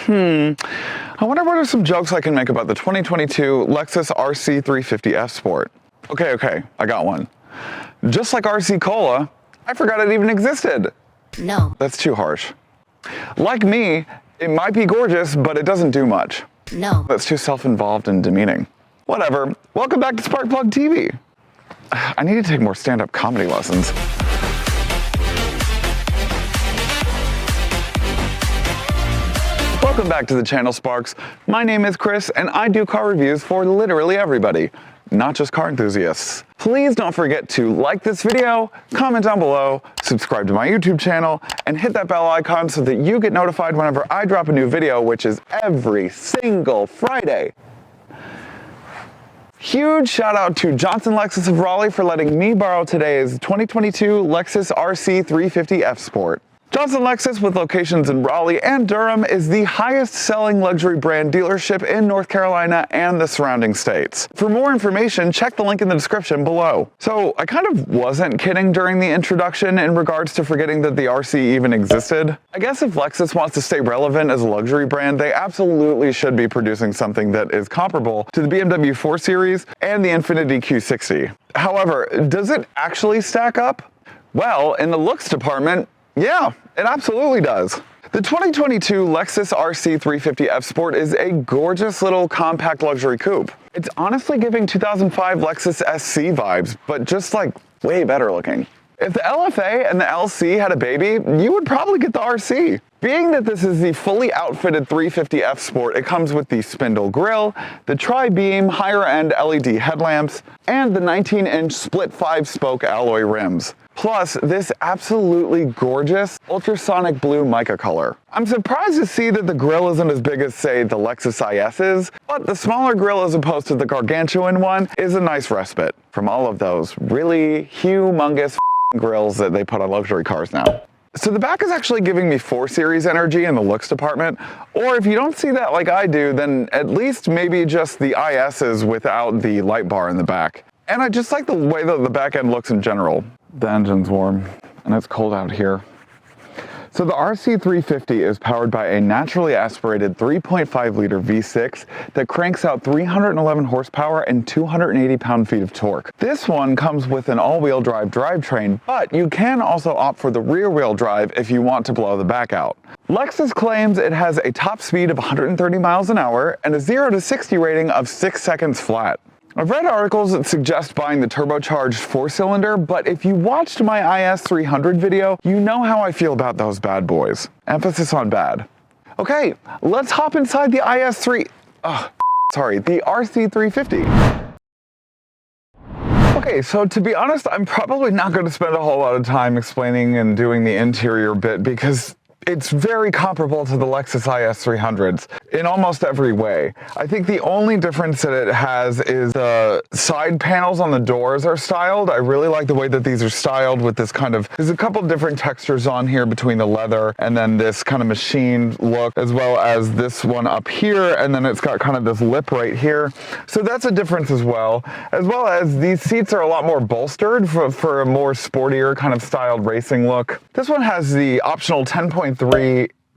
I wonder what are some jokes I can make about the 2022 Lexus RC 350 F Sport. Okay, I got one. Just like RC Cola, I forgot it even existed. No. That's too harsh. Like me, it might be gorgeous, but it doesn't do much. No. That's too self-involved and demeaning. Whatever. Welcome back to Sparkplug TV. I need to take more stand-up comedy lessons. Welcome back to the channel, Sparks. My name is Chris, and I do car reviews for literally everybody, not just car enthusiasts. Please don't forget to like this video, comment down below, subscribe to my YouTube channel, and hit that bell icon so that you get notified whenever I drop a new video, which is every single Friday. Huge shout out to Johnson Lexus of Raleigh for letting me borrow today's 2022 Lexus RC 350 F Sport. Johnson Lexus, with locations in Raleigh and Durham, is the highest selling luxury brand dealership in North Carolina and the surrounding states. For more information, check the link in the description below. So I kind of wasn't kidding during the introduction in regards to forgetting that the RC even existed. I guess if Lexus wants to stay relevant as a luxury brand, they absolutely should be producing something that is comparable to the BMW 4 Series and the Infiniti Q60. However, does it actually stack up? Well, in the looks department, yeah, it absolutely does. The 2022 Lexus RC 350 F Sport is a gorgeous little compact luxury coupe. It's honestly giving 2005 Lexus SC vibes, but just like way better looking. If the LFA and the LC had a baby, you would probably get the RC. Being that this is the fully outfitted 350 F Sport, it comes with the spindle grille, the tri-beam higher end LED headlamps, and the 19-inch split 5-spoke alloy rims. Plus, this absolutely gorgeous ultrasonic blue mica color. I'm surprised to see that the grille isn't as big as, say, the Lexus IS is, but the smaller grille as opposed to the gargantuan one is a nice respite from all of those really humongous grills that they put on luxury cars now. So the back is actually giving me 4 Series energy in the looks department, or if you don't see that like I do, then at least maybe just the ISs without the light bar in the back. And I just like the way that the back end looks in general. The engine's warm, and it's cold out here. So the RC 350 is powered by a naturally aspirated 3.5 liter V6 that cranks out 311 horsepower and 280 pound-feet of torque. This one comes with an all-wheel drive drivetrain, but you can also opt for the rear-wheel drive if you want to blow the back out. Lexus claims it has a top speed of 130 miles an hour and a 0 to 60 rating of 6 seconds flat. I've read articles that suggest buying the turbocharged 4-cylinder, but if you watched my IS300 video, you know how I feel about those bad boys. Emphasis on bad. Okay, let's hop inside the the RC 350. Okay, so to be honest, I'm probably not going to spend a whole lot of time explaining and doing the interior bit because it's very comparable to the Lexus IS300s in almost every way. I think the only difference that it has is the side panels on the doors are styled. I really like the way that these are styled with this kind of, there's a couple different textures on here between the leather and then this kind of machined look, as well as this one up here, and then it's got kind of this lip right here. So that's a difference as well as these seats are a lot more bolstered for a more sportier kind of styled racing look. This one has the optional 10.3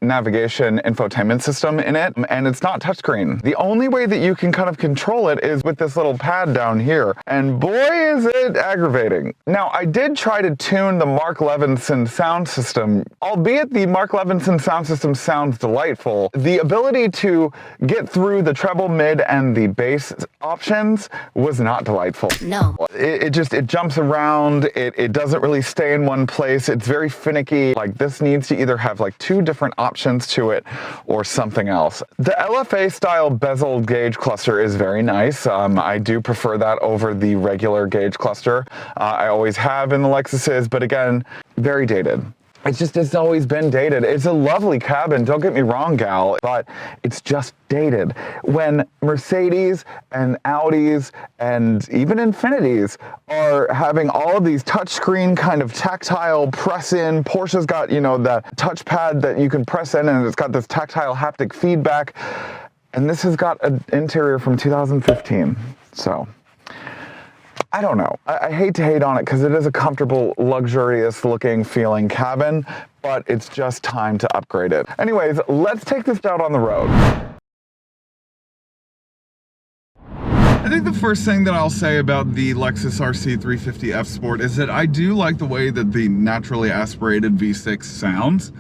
navigation infotainment system in it, and it's not touchscreen. The only way that you can kind of control it is with this little pad down here, and boy is it aggravating. Now, I did try to tune the Mark Levinson sound system, albeit the Mark Levinson sound system sounds delightful. The ability to get through the treble, mid, and the bass options was not delightful. No. It jumps around, it doesn't really stay in one place, it's very finicky. Like, this needs to either have like 2 different options to it or something else. The LFA style bezeled gauge cluster is very nice. I do prefer that over the regular gauge cluster. I always have in the Lexuses, but again, very dated. It's always been dated. It's a lovely cabin, don't get me wrong, gal, but it's just dated. When Mercedes and Audis and even Infinitis are having all of these touchscreen kind of tactile press-in, Porsche's got, you know, the touchpad that you can press in and it's got this tactile haptic feedback, and this has got an interior from 2015, so I don't know. I hate to hate on it because it is a comfortable, luxurious looking, feeling cabin, but it's just time to upgrade it. Anyways, let's take this out on the road. I think the first thing that I'll say about the Lexus RC 350 F Sport is that I do like the way that the naturally aspirated V6 sounds.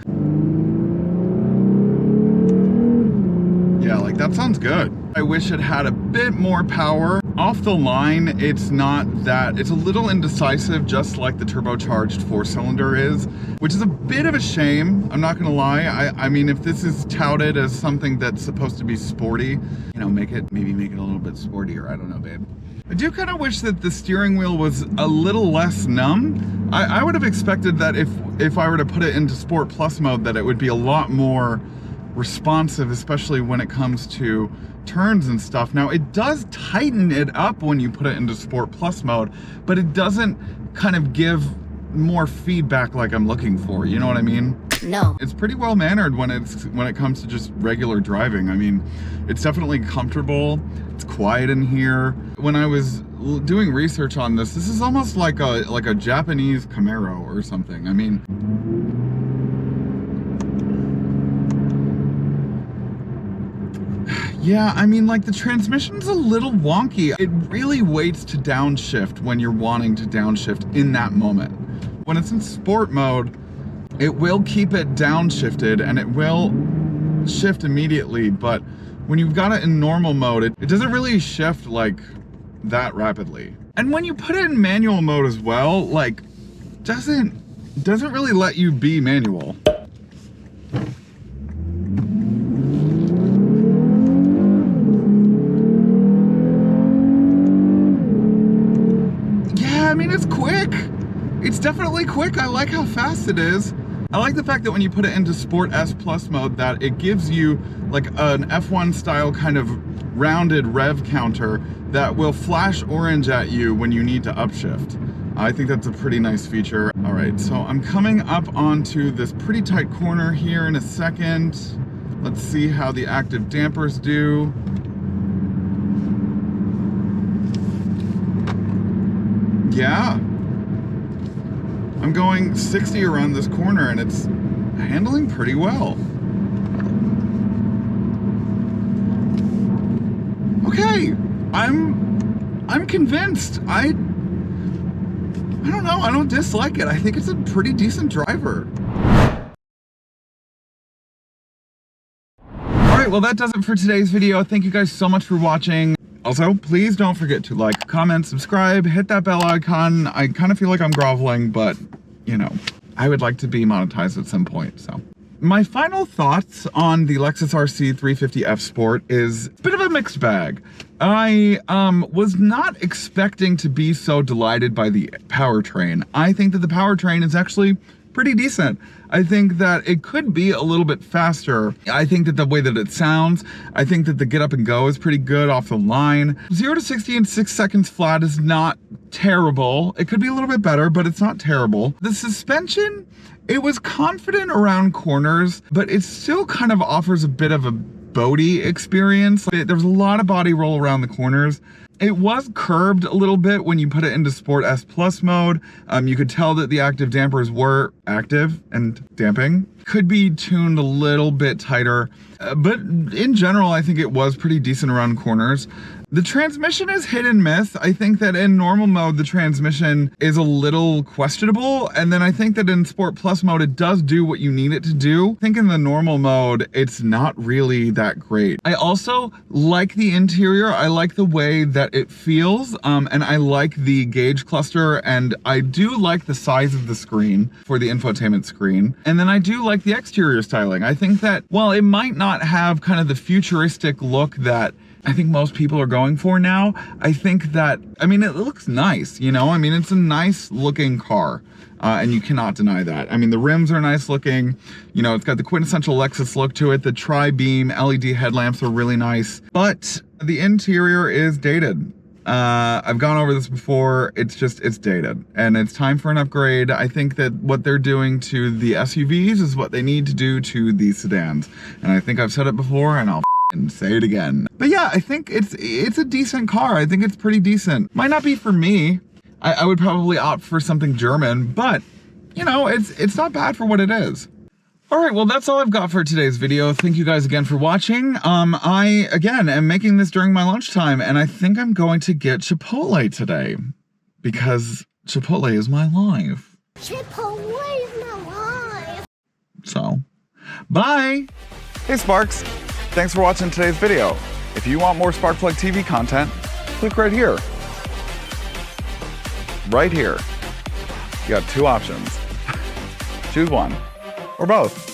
Yeah, like that sounds good. I wish it had a bit more power. Off the line, it's not that, it's a little indecisive, just like the turbocharged 4-cylinder is, which is a bit of a shame, I'm not gonna lie. I mean, if this is touted as something that's supposed to be sporty, you know, maybe make it a little bit sportier, I don't know, babe. I do kind of wish that the steering wheel was a little less numb. I would have expected that if I were to put it into Sport Plus mode, that it would be a lot more responsive, especially when it comes to turns and stuff. Now, it does tighten it up when you put it into Sport Plus mode, but it doesn't kind of give more feedback like I'm looking for, you know what I mean? No. It's pretty well mannered when it comes to just regular driving. I mean, it's definitely comfortable. It's quiet in here. When I was doing research on this is almost like a Japanese Camaro or something. I mean, yeah, I mean, like, the transmission's a little wonky. It really waits to downshift when you're wanting to downshift in that moment. When it's in sport mode, it will keep it downshifted and it will shift immediately, but when you've got it in normal mode, it doesn't really shift like that rapidly. And when you put it in manual mode as well, like, doesn't really let you be manual. I mean, it's quick. It's definitely quick. I like how fast it is. I like the fact that when you put it into Sport S Plus mode, that it gives you like an F1 style kind of rounded rev counter that will flash orange at you when you need to upshift. I think that's a pretty nice feature. All right, so I'm coming up onto this pretty tight corner here in a second. Let's see how the active dampers do. Yeah, I'm going 60 around this corner and it's handling pretty well. Okay, I'm convinced. I don't know, I don't dislike it. I think it's a pretty decent driver. All right, well, that does it for today's video. Thank you guys so much for watching. Also, please don't forget to like, comment, subscribe, hit that bell icon. I kind of feel like I'm groveling, but, you know, I would like to be monetized at some point, so. My final thoughts on the Lexus RC 350 F Sport is a bit of a mixed bag. I was not expecting to be so delighted by the powertrain. I think that the powertrain is actually pretty decent. I think that it could be a little bit faster. I think that the way that it sounds, I think that the get up and go is pretty good off the line. 0 to 60 in 6 seconds flat is not terrible. It could be a little bit better, but it's not terrible. The suspension, it was confident around corners, but it still kind of offers a bit of a boaty experience. There's a lot of body roll around the corners. It was curbed a little bit when you put it into Sport S Plus mode. You could tell that the active dampers were active and damping. Could be tuned a little bit tighter, but in general, I think it was pretty decent around corners. The transmission is hit and miss. I think that in normal mode, the transmission is a little questionable. And then I think that in Sport Plus mode, it does do what you need it to do. I think in the normal mode, it's not really that great. I also like the interior. I like the way that it feels. And I like the gauge cluster. And I do like the size of the screen for the infotainment screen. And then I do like the exterior styling. I think that while it might not have kind of the futuristic look that I think most people are going for now, I think that, I mean, it looks nice, you know? I mean, it's a nice looking car, and you cannot deny that. I mean, the rims are nice looking, you know, it's got the quintessential Lexus look to it. The tri-beam LED headlamps are really nice, but the interior is dated. I've gone over this before, it's dated, and it's time for an upgrade. I think that what they're doing to the SUVs is what they need to do to the sedans, and I think I've said it before, and I'll and say it again. But yeah, I think it's a decent car. I think it's pretty decent. Might not be for me. I would probably opt for something German, but you know, it's not bad for what it is. All right, well, that's all I've got for today's video. Thank you guys again for watching. I, again, am making this during my lunchtime, and I think I'm going to get Chipotle today because Chipotle is my life. Chipotle is my life. So, bye. Hey, Sparks. Thanks for watching today's video. If you want more Sparkplug TV content, click right here. Right here. You got two options. Choose one. Or both.